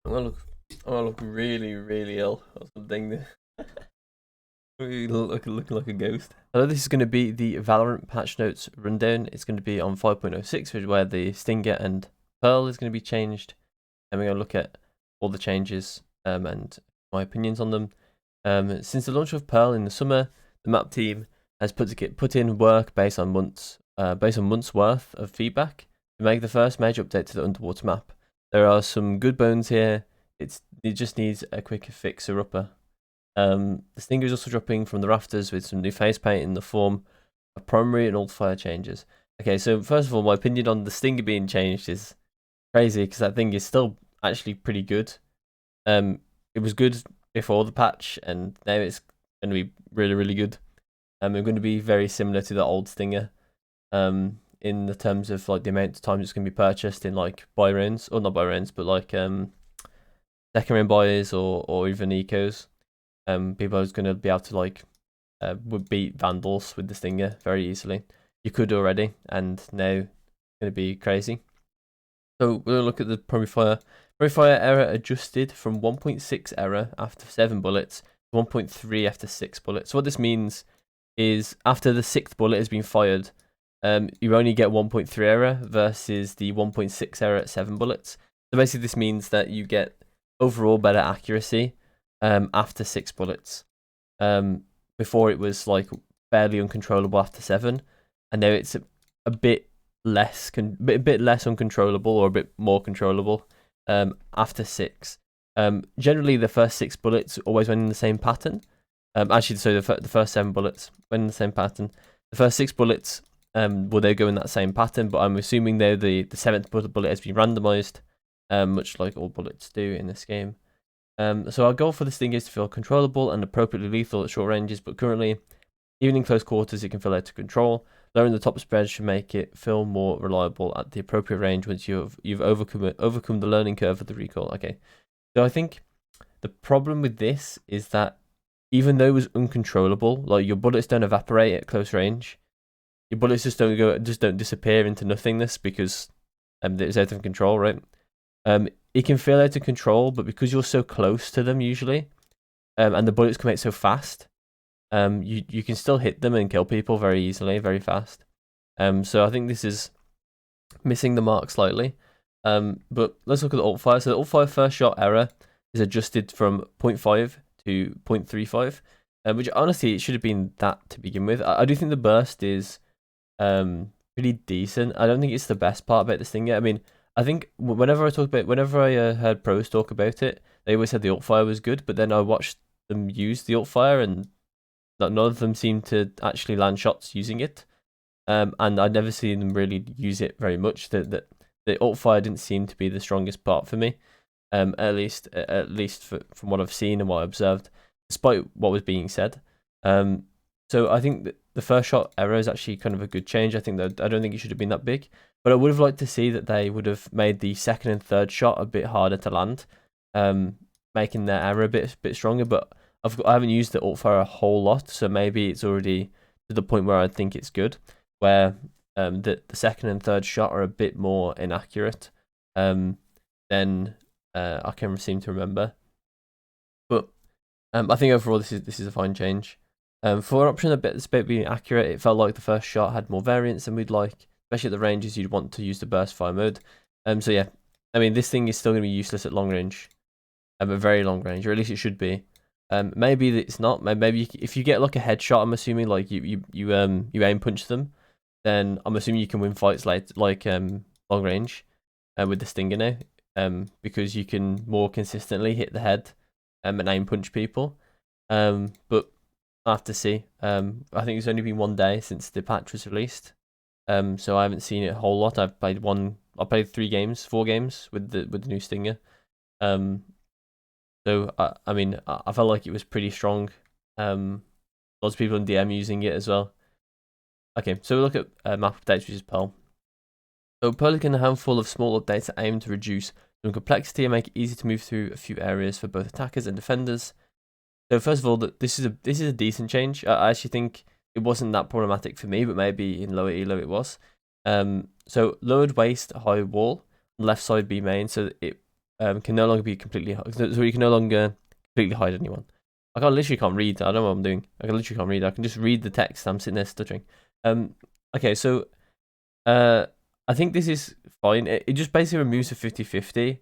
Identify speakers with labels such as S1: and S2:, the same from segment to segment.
S1: I'm gonna look. I'm gonna look really, really ill or something. We looking like a ghost. Hello, this is going to be the Valorant patch notes rundown. It's going to be on 5.06, which is where the Stinger and Pearl is going to be changed, and we're going to look at all the changes and my opinions on them. Since the launch of Pearl in the summer, the map team has put in work based on months worth of feedback to make the first major update to the underwater map. There are some good bones here. It just needs a quick fixer upper. The Stinger is also dropping from the rafters with some new face paint in the form of primary and alt fire changes. Okay, so first of all, my opinion on the Stinger being changed is crazy because that thing is still actually pretty good. It was good before the patch, and now it's going to be really, really good. It's going to be very similar to the old Stinger. In the terms of like the amount of time it's going to be purchased in like buy rounds, or not buy rounds, but like second round buys or even ecos. People are going to be able to like would beat Vandals with the Stinger very easily. You could already, and now it's going to be crazy. So we're going to look at the primary fire. Primary fire error adjusted from 1.6 error after 7 bullets to 1.3 after 6 bullets. So what this means is after the 6th bullet has been fired, you only get 1.3 error versus the 1.6 error at 7 bullets. So basically this means that you get overall better accuracy after 6 bullets. Before it was like barely uncontrollable after 7, and now it's a bit less uncontrollable, or a bit more controllable after 6. Generally the first 6 bullets always went in the same pattern. Actually, so the first 7 bullets went in the same pattern. The first 6 bullets will they go in that same pattern, but I'm assuming though the 7th bullet has been randomized, much like all bullets do in this game. So our goal for this thing is to feel controllable and appropriately lethal at short ranges, but currently, even in close quarters, it can feel out of control. Lowering the top spread should make it feel more reliable at the appropriate range once you've overcome the learning curve of the recoil. Okay, so I think the problem with this is that even though it was uncontrollable, like your bullets don't evaporate at close range, your bullets just don't disappear into nothingness because it's out of control, right? It can feel out of control, but because you're so close to them usually, and the bullets come out so fast, you can still hit them and kill people very easily, very fast. So I think this is missing the mark slightly. But let's look at the alt fire. So the alt fire first shot error is adjusted from 0.5 to 0.35, which honestly it should have been that to begin with. I do think the burst is pretty decent. I don't think it's the best part about this thing yet. I mean, I think whenever I heard pros talk about it, they always said the alt fire was good, but then I watched them use the alt fire, and none of them seemed to actually land shots using it. And I'd never seen them really use it very much. The alt fire didn't seem to be the strongest part for me, at least from what I've seen and what I observed, despite what was being said. So I think that the first shot error is actually kind of a good change. I don't think it should have been that big, but I would have liked to see that they would have made the second and third shot a bit harder to land, making their error a bit stronger. But I haven't used the alt fire a whole lot, so maybe it's already to the point where I think it's good, where the second and third shot are a bit more inaccurate than I can seem to remember. But I think overall this is a fine change. For an option that's a bit being accurate, it felt like the first shot had more variance than we'd like, especially at the ranges you'd want to use the burst fire mode. So yeah, I mean this thing is still going to be useless at long range, a very long range, or at least it should be. Maybe it's not. Maybe if you get like a headshot, I'm assuming like you aim punch them, then I'm assuming you can win fights like long range, with the Stinger now, because you can more consistently hit the head, and aim punch people. But I have to see. I think it's only been 1 day since the patch was released, so I haven't seen it a whole lot. I played 4 games with the new Stinger. So I mean, I felt like it was pretty strong. Lots of people in DM using it as well. Okay, so we look at map updates, which is Pearl. So Pearl can a handful of small updates that aim to reduce some complexity and make it easy to move through a few areas for both attackers and defenders. So first of all, this is a decent change. I actually think it wasn't that problematic for me, but maybe in lower elo it was. So lowered waist, high wall, left side B main, so it can no longer be completely, so you can no longer completely hide anyone. I literally can't read. I don't know what I'm doing. I literally can't read. I can just read the text. I'm sitting there stuttering. Okay, so I think this is fine. It just basically removes the 50-50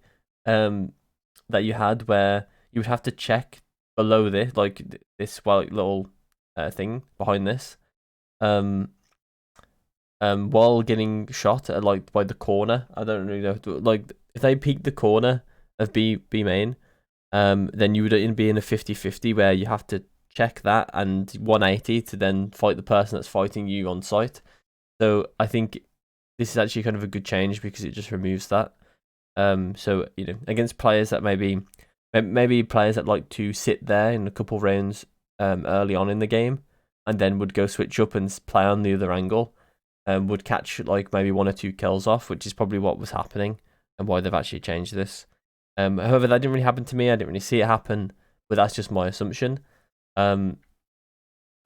S1: that you had, where you would have to check below this, like this little thing behind this, while getting shot at like by the corner. I don't really know. Like if they peek the corner of B main, then you would be in a 50-50 where you have to check that and 180 to then fight the person that's fighting you on site. So I think this is actually kind of a good change because it just removes that. So against players that maybe players that like to sit there in a couple rounds early on in the game and then would go switch up and play on the other angle, would catch like maybe 1 or 2 kills off, which is probably what was happening and why they've actually changed this. However, that didn't really happen to me. I didn't really see it happen, but that's just my assumption. So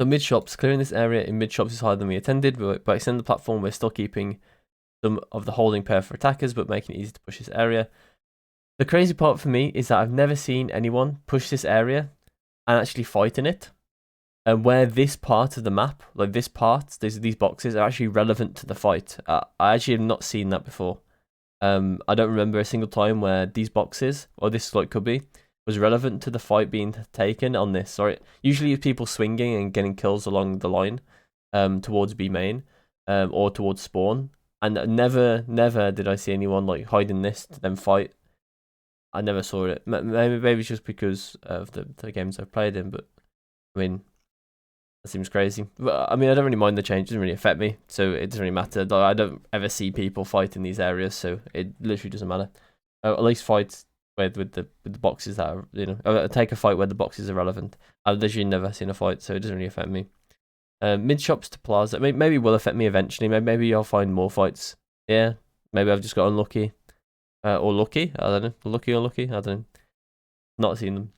S1: mid shops, clearing this area in mid shops is harder than we intended, but by extending the platform, we're still keeping some of the holding pair for attackers, but making it easy to push this area. The crazy part for me is that I've never seen anyone push this area and actually fight in it. And where this part of the map, like this part, these boxes are actually relevant to the fight. I actually have not seen that before. I don't remember a single time where these boxes, or this like could be, was relevant to the fight being taken on this. Sorry, usually it's people swinging and getting kills along the line, towards B main, or towards spawn. And never did I see anyone like hiding this to then fight. I never saw it. Maybe it's just because of the games I've played in, but I mean, that seems crazy. But I mean, I don't really mind the change. It doesn't really affect me, so it doesn't really matter. Like, I don't ever see people fight in these areas, so it literally doesn't matter. At least fight with the boxes that are, take a fight where the boxes are relevant. I've literally never seen a fight, so it doesn't really affect me. Mid shops to plaza, maybe will affect me eventually. Maybe I'll find more fights. Yeah, maybe I've just got unlucky, or lucky. I don't know. Lucky or lucky. I don't know. Not seen them.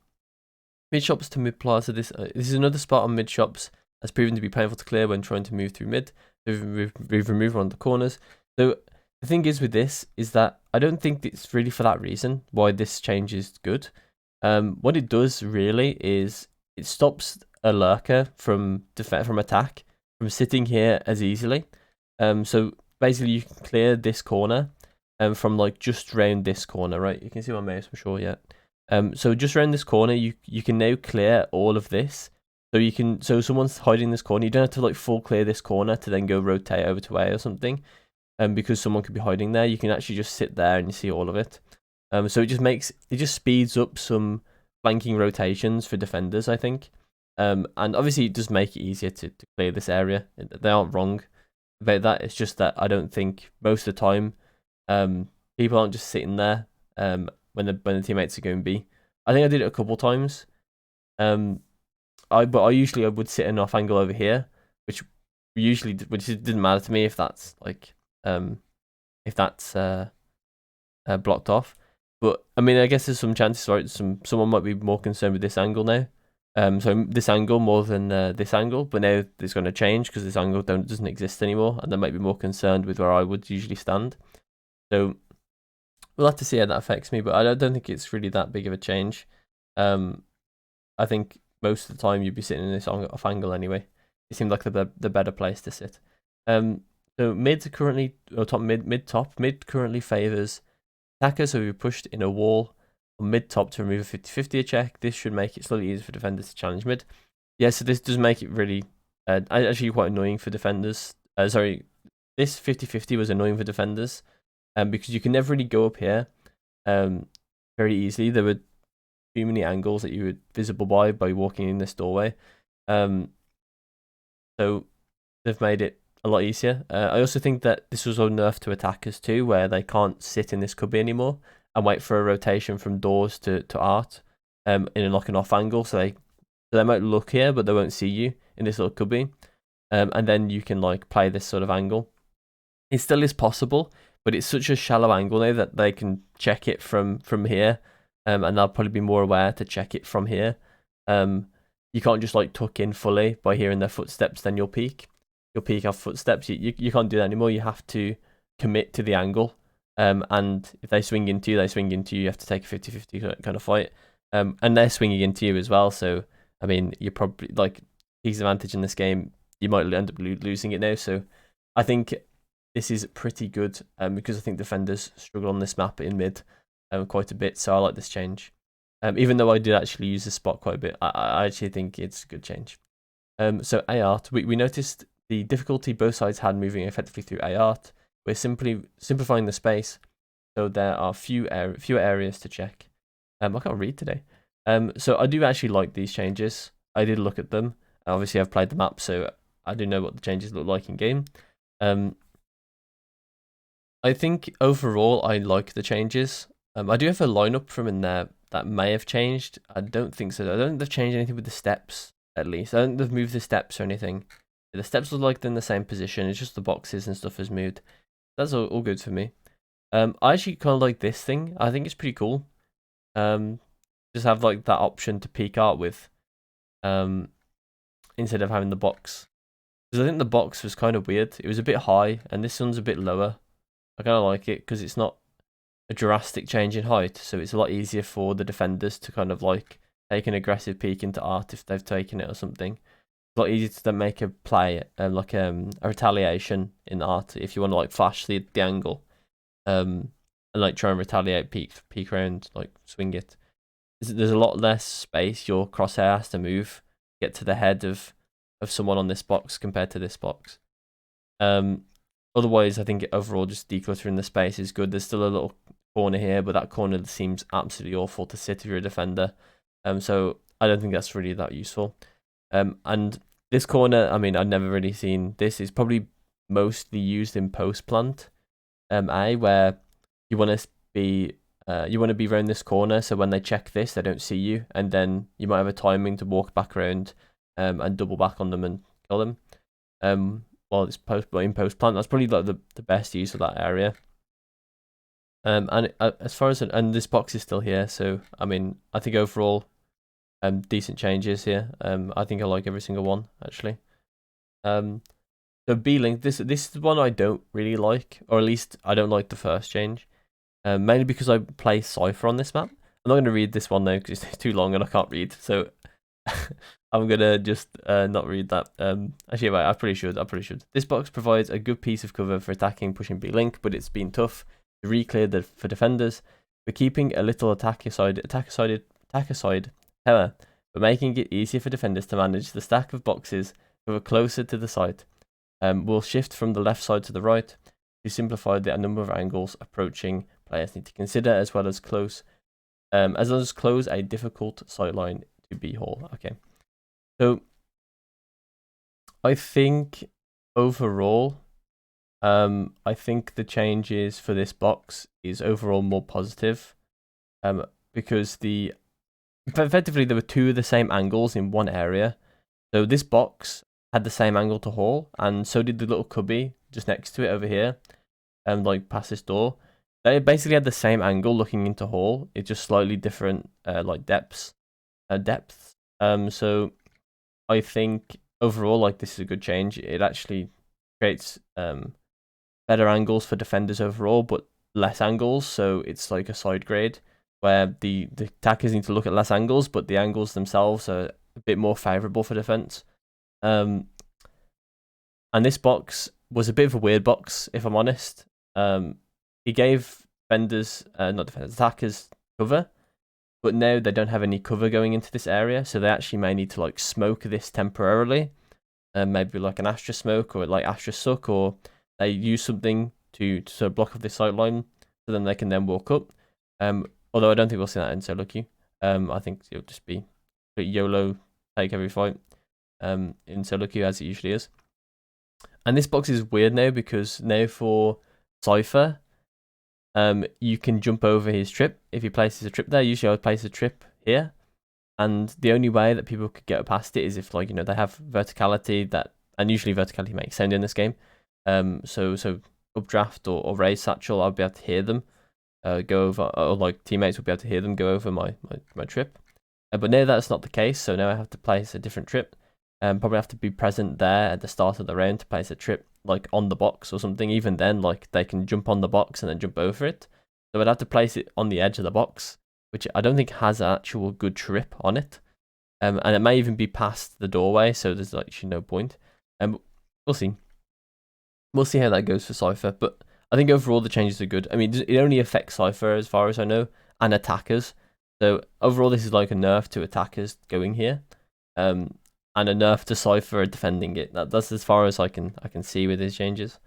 S1: Mid shops to mid plaza. This is another spot on mid shops that's proven to be painful to clear when trying to move through mid. We've removed one of the corners. So the thing is with this is that I don't think it's really for that reason why this change is good. What it does really is it stops a lurker from attack from sitting here as easily. So basically you can clear this corner from like just around this corner, right? You can see my mouse, I'm sure, yeah. So just around this corner, you can now clear all of this. So someone's hiding this corner, you don't have to like full clear this corner to then go rotate over to A or something. Because someone could be hiding there, you can actually just sit there and you see all of it. So it just speeds up some flanking rotations for defenders, I think. And obviously it does make it easier to clear this area. They aren't wrong about that. It's just that I don't think most of the time people aren't just sitting there when the teammates are going B. I think I did it a couple times. But I usually would sit in off angle over here, which didn't matter to me if that's like blocked off. But I mean, I guess there's some chances, right? Someone might be more concerned with this angle now. So this angle more than this angle, but now it's going to change because this angle doesn't exist anymore, and they might be more concerned with where I would usually stand. So we'll have to see how that affects me, but I don't think it's really that big of a change. I think most of the time you'd be sitting in this off angle anyway. It seemed like the better place to sit. So mid currently, or top mid currently favors attacker, so we pushed in a wall on mid top to remove a 50-50 check. This should make it slightly easier for defenders to challenge mid. Yeah, so this does make it really actually quite annoying for defenders. Sorry, this 50-50 was annoying for defenders because you can never really go up here very easily. There were too many angles that you were visible by walking in this doorway. So they've made it a lot easier. I also think that this was a nerf to attackers too, where they can't sit in this cubby anymore and wait for a rotation from doors to art in like an off angle. So they might look here, but they won't see you in this little cubby. And then you can like play this sort of angle. It still is possible, but it's such a shallow angle now that they can check it from here, and they'll probably be more aware to check it from here. You can't just like tuck in fully by hearing their footsteps, then you'll peek. You'll peek off footsteps. You can't do that anymore. You have to commit to the angle And if they swing into you, you have to take a 50-50 kind of fight. And they're swinging into you as well, so I mean, you're probably like piece advantage in this game. You might end up losing it now. So I think this is pretty good because I think defenders struggle on this map in mid quite a bit. So I like this change. Even though I did actually use this spot quite a bit, I actually think it's a good change. So A-Art, we noticed the difficulty both sides had moving effectively through A-Art. We're simply simplifying the space, so there are fewer areas to check. I can't read today. So I do actually like these changes. I did look at them. Obviously, I've played the map, so I do know what the changes look like in game. I think overall, I like the changes. I do have a lineup from in there that may have changed. I don't think so. I don't think they've changed anything with the steps, at least. I don't think they've moved the steps or anything. The steps look like they're in the same position. It's just the boxes and stuff has moved. That's all good for me. I actually kind of like this thing. I think it's pretty cool. Just have like that option to peek art with, instead of having the box. Because I think the box was kind of weird. It was a bit high, and this one's a bit lower. I kind of like it because it's not a drastic change in height, so it's a lot easier for the defenders to kind of like take an aggressive peek into art if they've taken it or something. It's a lot easier to then make a play, like a retaliation in art if you want to like flash the angle, and like try and retaliate, peek around, like swing it. There's a lot less space your crosshair has to move, get to the head of someone on this box compared to this box. Otherwise, I think overall just decluttering the space is good. There's still a little corner here, but that corner seems absolutely awful to sit if you're a defender. So I don't think that's really that useful. And this corner, I mean, I've never really seen this. Is probably mostly used in post plant, where you want to be around this corner, so when they check this, they don't see you, and then you might have a timing to walk back around, and double back on them and kill them. While it's in post plant, that's probably like the best use of that area. And as far as and this box is still here, so I mean, I think overall, decent changes here. I think I like every single one actually. So B-Link, this is one I don't really like, or at least I don't like the first change. Mainly because I play Cypher on this map. I'm not going to read this one now because it's too long and I can't read. So I'm going to just not read that. Actually, wait, I pretty should. This box provides a good piece of cover for attacking, pushing B-Link, but it's been tough to re-clear for defenders. We're keeping a little attacker side tower, but making it easier for defenders to manage the stack of boxes that are closer to the site. We'll shift from the left side to the right to simplify the number of angles approaching players need to consider, as well as close a difficult sightline to B hole. Okay, so I think overall, I think the changes for this box is overall more positive, because effectively there were two of the same angles in one area. So this box had the same angle to hall, and so did the little cubby just next to it over here, like past this door. They basically had the same angle looking into hall. It's just slightly different, like depths. So I think overall, like, this is a good change. It actually creates better angles for defenders overall, but less angles. So it's like a side grade where the attackers need to look at less angles, but the angles themselves are a bit more favorable for defense. And this box was a bit of a weird box, if I'm honest. He gave attackers cover, but now they don't have any cover going into this area, so they actually may need to like smoke this temporarily, maybe like an Astra smoke or like Astra suck, or they use something to sort of block off this sight line, so then they can then walk up. Although I don't think we'll see that in solo queue. I think it'll just be YOLO, take every fight in solo queue, as it usually is. And this box is weird now because now for Cypher, you can jump over his trip if he places a trip there. Usually I would place a trip here, and the only way that people could get past it is if, like, you know, they have verticality, and usually verticality makes sound in this game. So updraft or raise satchel, I'll be able to hear them go over, or like teammates will be able to hear them go over my trip. But now that's not the case, so now I have to place a different trip. Probably have to be present there at the start of the round to place a trip like on the box or something, even then, like they can jump on the box and then jump over it. So I'd have to place it on the edge of the box, which I don't think has an actual good trip on it. And it may even be past the doorway, so there's actually no point. We'll see. We'll see how that goes for Cypher, but I think overall the changes are good. I mean, it only affects Cypher as far as I know, and attackers. So overall, this is like a nerf to attackers going here, and a nerf to Cypher defending it. That's as far as I can see with these changes.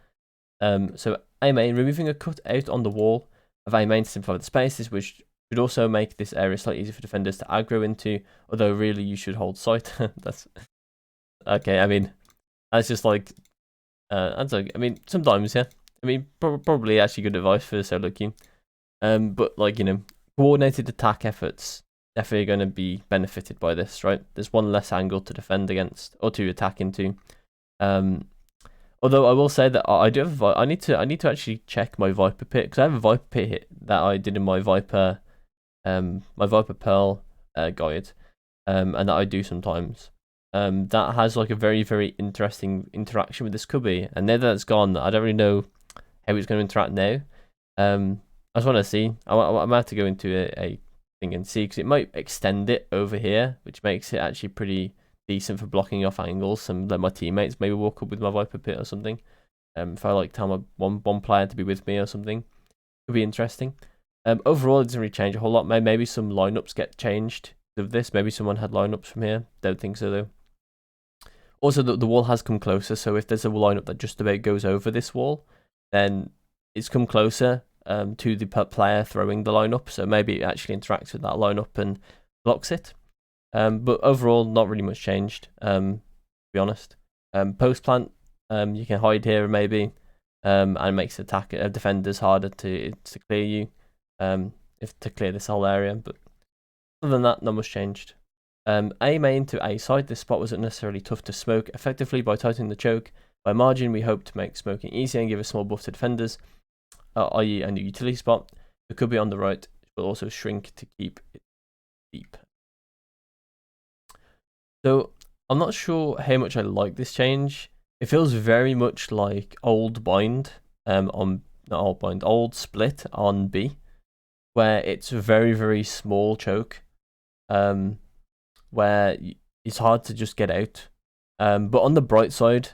S1: So A main, removing a cut out on the wall of A main to simplify the spaces, which should also make this area slightly easier for defenders to aggro into. Although really, you should hold sight. That's okay. I mean, that's just like. That's like, I mean, sometimes, yeah. I mean, probably actually good advice for solo queue. But like, you know, coordinated attack efforts definitely going to be benefited by this, right? There's one less angle to defend against or to attack into. Although I will say that I do have I need to actually check my Viper pit, because I have a Viper pit hit that I did in my Viper Pearl guide, and that I do sometimes. That has like a very, very interesting interaction with this cubby, and now that it's gone, I don't really know how it's going to interact now. I just want to see. I might have to go into a thing and see, because it might extend it over here, which makes it actually pretty decent for blocking off angles and let my teammates maybe walk up with my Viper pit or something. If I like tell my one player to be with me or something, could be interesting. Overall, it doesn't really change a whole lot. Maybe some lineups get changed of this. Maybe someone had lineups from here. Don't think so though. Also, the wall has come closer, so if there's a lineup that just about goes over this wall, then it's come closer to the player throwing the lineup, so maybe it actually interacts with that lineup and blocks it. But overall, not really much changed, to be honest. Post plant, you can hide here maybe, and it makes defenders harder to clear you, to clear this whole area. But other than that, not much changed. A main to A side, this spot wasn't necessarily tough to smoke effectively by tightening the choke. By margin, we hope to make smoking easier and give a small buff to defenders, i.e. a new utility spot. It could be on the right, but also shrink to keep it deep. So I'm not sure how much I like this change. It feels very much like old bind, old split on B, where it's a very, very small choke. Where it's hard to just get out. But on the bright side,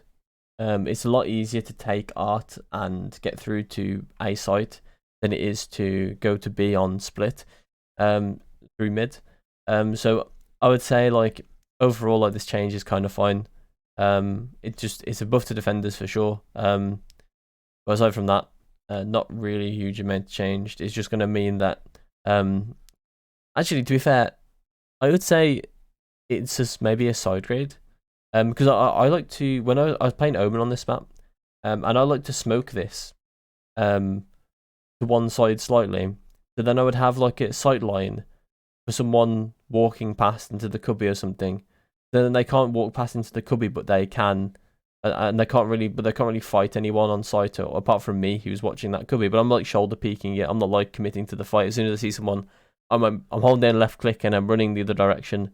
S1: it's a lot easier to take art and get through to A site than it is to go to B on split through mid. So I would say, like, overall, like, this change is kind of fine. It's a buff to defenders for sure. But aside from that, not really a huge amount changed. It's just going to mean that actually, to be fair, I would say it's just maybe a side grade, because I like to, when I was playing Omen on this map, and I like to smoke this to one side slightly, so then I would have like a sight line for someone walking past into the cubby or something. Then they can't walk past into the cubby, but they can, and they can't really fight anyone on sight, or apart from me who's watching that cubby. But I'm like shoulder peeking it. I'm not like committing to the fight. As soon as I see someone, I'm holding down left click and I'm running the other direction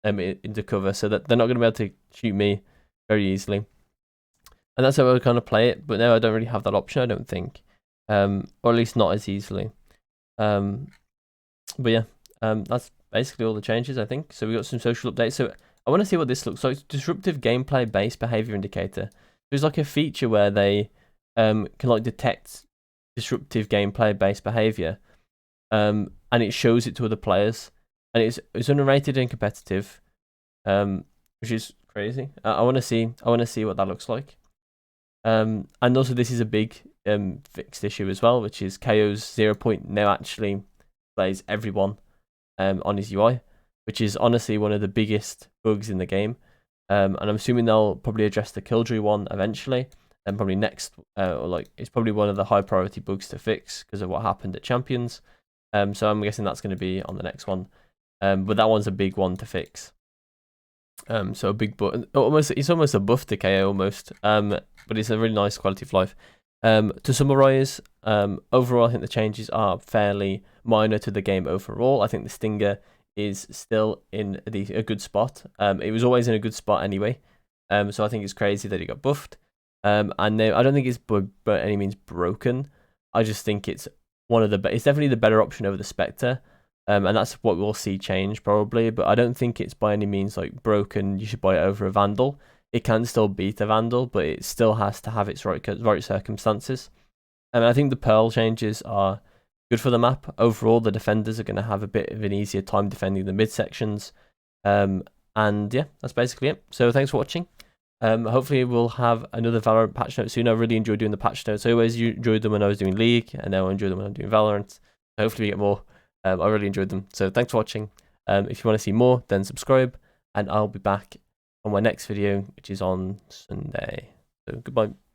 S1: into cover, so that they're not going to be able to shoot me very easily. And that's how I would kind of play it, but now I don't really have that option, I don't think, or at least not as easily. But yeah, that's basically all the changes, I think. So we got some social updates. So I want to see what this looks like. Disruptive gameplay based behavior indicator. There's like a feature where they can like detect disruptive gameplay based behavior, and it shows it to other players. And it's unrated and competitive, which is crazy. I want to see what that looks like. And also this is a big fixed issue as well, which is KO's 0 point now actually plays everyone on his UI, which is honestly one of the biggest bugs in the game. And I'm assuming they'll probably address the Killjoy one eventually, and probably next, or like it's probably one of the high priority bugs to fix because of what happened at Champions. So I'm guessing that's going to be on the next one. But that one's a big one to fix. So a big it's almost a buff to KO almost. But it's a really nice quality of life. To summarize, overall I think the changes are fairly minor to the game overall. I think the Stinger is still in a good spot. It was always in a good spot anyway. So I think it's crazy that he got buffed. And now I don't think it's by any means broken. I just think it's it's definitely the better option over the Spectre. And that's what we'll see change probably, but I don't think it's by any means like broken. You should buy it over a Vandal. It can still beat a Vandal, but it still has to have its right circumstances. And I think the Pearl changes are good for the map. Overall, the defenders are going to have a bit of an easier time defending the midsections. And yeah, that's basically it. So thanks for watching. Hopefully we'll have another Valorant patch note soon. I really enjoyed doing the patch notes. I always enjoyed them when I was doing League, and now I enjoy them when I'm doing Valorant. Hopefully we get more. I really enjoyed them. So thanks for watching. If you want to see more, then subscribe, and I'll be back on my next video, which is on Sunday. So goodbye.